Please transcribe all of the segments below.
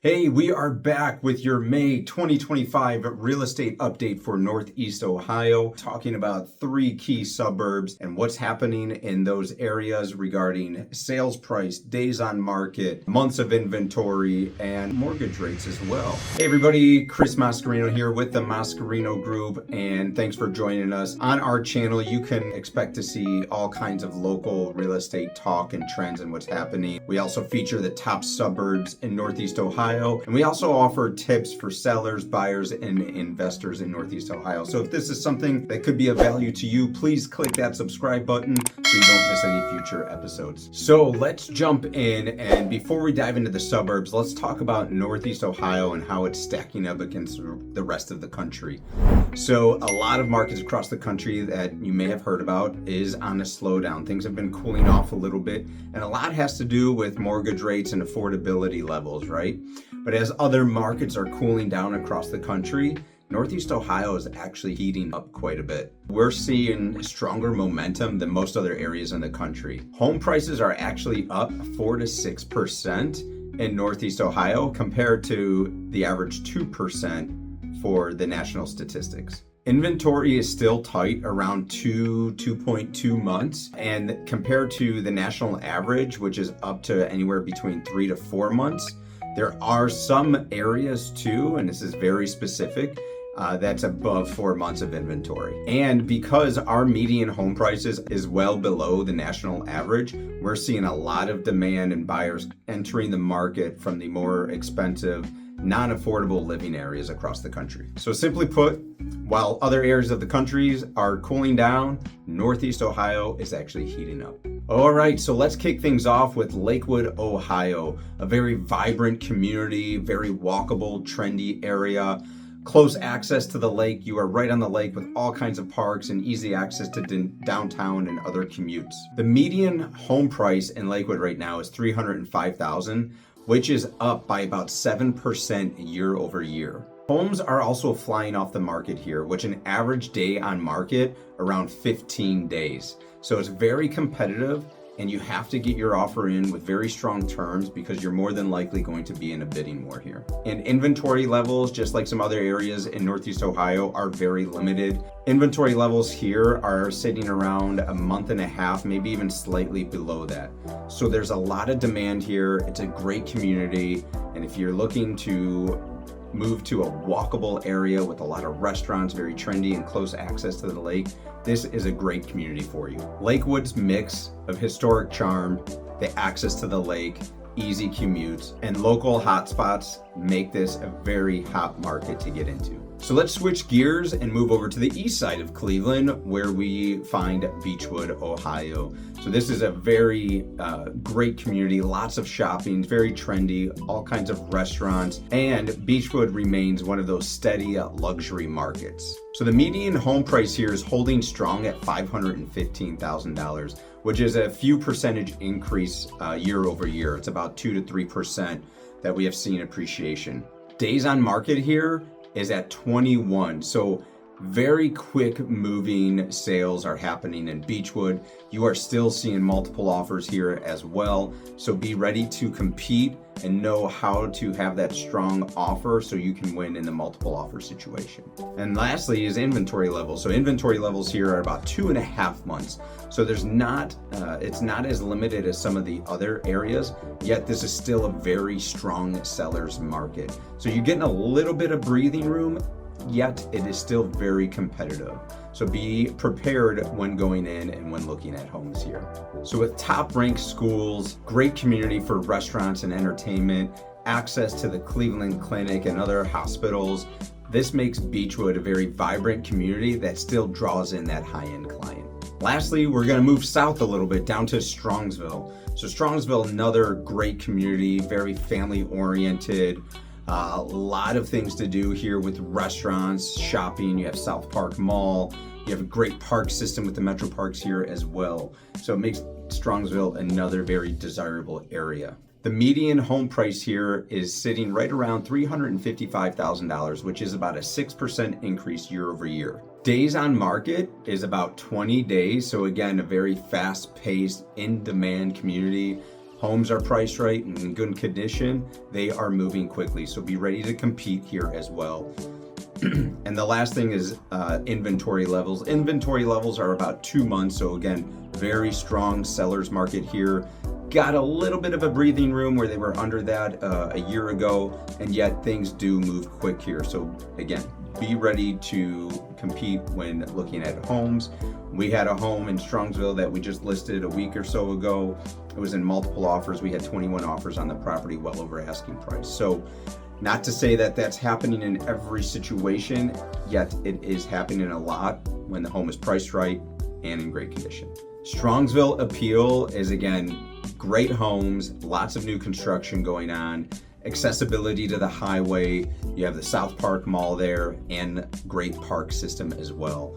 Hey, we are back with your May 2025 real estate update for Northeast Ohio, talking about 3 key suburbs and what's happening in those areas regarding sales price, days on market, months of inventory, and mortgage rates as well. Hey everybody, Chris Moscarino here with the Moscarino Group, and thanks for joining us. On our channel, you can expect to see all kinds of local real estate talk and trends and what's happening. We also feature the top suburbs in Northeast Ohio. And we also offer tips for sellers, buyers, and investors in Northeast Ohio. So if this is something that could be of value to you, please click that subscribe button so you don't miss any future episodes. So let's jump in, and before we dive into the suburbs, let's talk about Northeast Ohio and how it's stacking up against the rest of the country. So a lot of markets across the country that you may have heard about is on a slowdown. Things have been cooling off a little bit, and a lot has to do with mortgage rates and affordability levels, right? But as other markets are cooling down across the country, Northeast Ohio is actually heating up quite a bit. We're seeing stronger momentum than most other areas in the country. Home prices are actually up 4 to 6% in Northeast Ohio compared to the average 2% for the national statistics. Inventory is still tight, around 2.2 months, and compared to the national average, which is up to anywhere between 3 to 4 months, there are some areas too, and this is very specific, that's above 4 months of inventory. And because our median home prices is well below the national average, we're seeing a lot of demand and buyers entering the market from the more expensive, non-affordable living areas across the country. So simply put, while other areas of the country are cooling down, Northeast Ohio is actually heating up. All right, so let's kick things off with Lakewood, Ohio, a very vibrant community, very walkable, trendy area. Close access to the lake. You are right on the lake with all kinds of parks and easy access to downtown and other commutes. The median home price in Lakewood right now is $305,000, which is up by about 7% year over year. Homes are also flying off the market here, which an average day on market around 15 days. So it's very competitive, and you have to get your offer in with very strong terms because you're more than likely going to be in a bidding war here. And inventory levels, just like some other areas in Northeast Ohio, are very limited. Inventory levels here are sitting around a month and a half, maybe even slightly below that. So there's a lot of demand here. It's a great community. And if you're looking to move to a walkable area with a lot of restaurants, very trendy and close access to the lake, this is a great community for you. Lakewood's mix of historic charm, the access to the lake, easy commutes, and local hotspots make this a very hot market to get into. So let's switch gears and move over to the east side of Cleveland, where we find Beachwood, Ohio. So this is a very great community, lots of shopping, very trendy, all kinds of restaurants, and Beachwood remains one of those steady luxury markets. So the median home price here is holding strong at $515,000, which is a few percentage increase year over year. It's about 2 to 3% that we have seen appreciation. Days on market here is at 21. So very quick moving sales are happening in Beachwood. You are still seeing multiple offers here as well. So be ready to compete and know how to have that strong offer so you can win in the multiple offer situation. And lastly is inventory levels. So inventory levels here are about 2.5 months. So there's it's not as limited as some of the other areas, yet this is still a very strong seller's market. So you're getting a little bit of breathing room, yet it is still very competitive. So be prepared when going in and when looking at homes here. So with top-ranked schools, great community for restaurants and entertainment, access to the Cleveland Clinic and other hospitals, this makes Beachwood a very vibrant community that still draws in that high-end client. Lastly, we're going to move south a little bit down to Strongsville. So Strongsville, another great community, very family-oriented. A lot of things to do here with restaurants, shopping. You have South Park Mall. You have a great park system with the Metro Parks here as well. So it makes Strongsville another very desirable area. The median home price here is sitting right around $355,000, which is about a 6% increase year over year. Days on market is about 20 days. So again, a very fast-paced, in-demand community. Homes are priced right and in good condition. They are moving quickly, so be ready to compete here as well. And the last thing is inventory levels. Inventory levels are about 2 months, so again, very strong seller's market here. Got a little bit of a breathing room where they were under that a year ago, and yet things do move quick here. So again, be ready to compete when looking at homes. We had a home in Strongsville that we just listed a week or so ago. It was in multiple offers. We had 21 offers on the property, well over asking price. So not to say that that's happening in every situation, yet it is happening a lot when the home is priced right and in great condition. Strongsville appeal is, again, great homes, lots of new construction going on, accessibility to the highway. You have the South Park Mall there and great park system as well.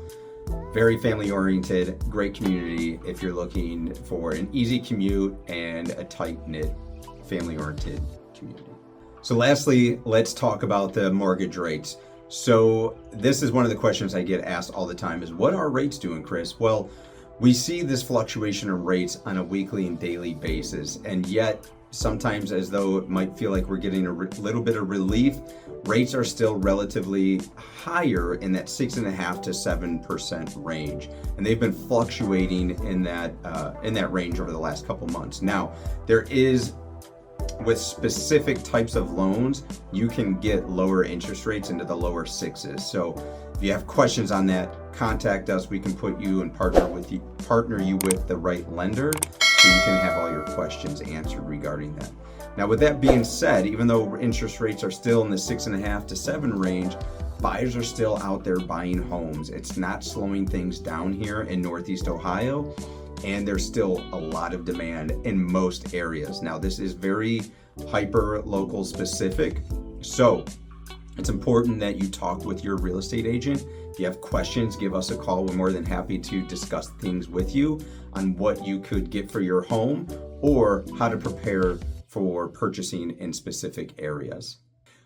Very family oriented, great community if you're looking for an easy commute and a tight-knit, family oriented community. So lastly, let's talk about the mortgage rates. So this is one of the questions I get asked all the time is, what are rates doing, Chris? Well, we see this fluctuation in rates on a weekly and daily basis, and yet sometimes as though it might feel like we're getting a little bit of relief, rates are still relatively higher in that 6.5% to 7% range, and they've been fluctuating in that range over the last couple months. Now, there is, with specific types of loans, you can get lower interest rates into the lower sixes. So if you have questions on that, contact us. We can put you and partner you with the right lender so you can have all your questions answered regarding that. Now, with that being said, even though interest rates are still in the 6.5 to 7 range, buyers are still out there buying homes. It's not slowing things down here in Northeast Ohio, and there's still a lot of demand in most areas. Now, this is very hyper local specific, so it's important that you talk with your real estate agent. If you have questions, give us a call. We're more than happy to discuss things with you on what you could get for your home or how to prepare for purchasing in specific areas.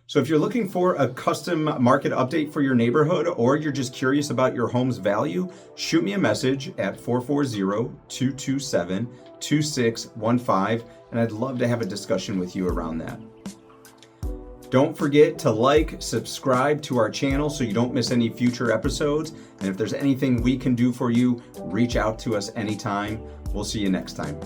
So if you're looking for a custom market update for your neighborhood, or you're just curious about your home's value, shoot me a message at 440-227-2615, and I'd love to have a discussion with you around that. Don't forget to like, subscribe to our channel so you don't miss any future episodes. And if there's anything we can do for you, reach out to us anytime. We'll see you next time.